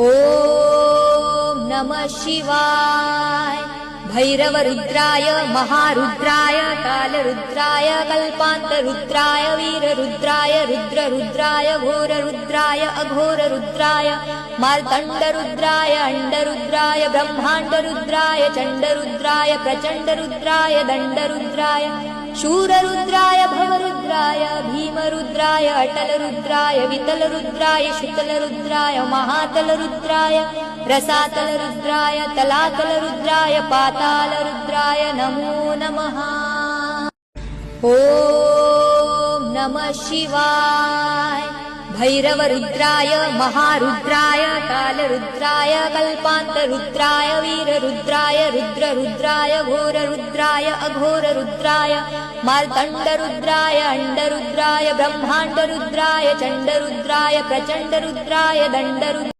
ॐ नमः शिवाय। भैरवरुद्राय महारुद्राय कालरुद्राय कल्पान्तरुद्राय वीररुद्राय रुद्ररुद्राय घोररुद्राय अघोररुद्राय मार्तण्डरुद्राय अण्डरुद्राय ब्रह्माण्डरुद्राय चण्डरुद्राय प्रचण्डरुद्राय दण्डरुद्राय शूररुद्राय भवरुद्राय भीमरुद्राय अटलरुद्राय वितलरुद्राय शीतलरुद्राय महातलरुद्राय रसातलरुद्राय तलातलरुद्राय पातालरुद्राय नमो नमः। ॐ नमः शिवाय। भैरवरुद्राय महारुद्राय कालरुद्राय कल्पान्तरुद्राय वीररुद्राय रुद्ररुद्राय घोररुद्राय अघोररुद्राय मार्तण्डरुद्राय अण्डरुद्राय ब्रह्माण्डरुद्राय चण्डरुद्राय प्रचण्डरुद्राय दण्डरुद्राय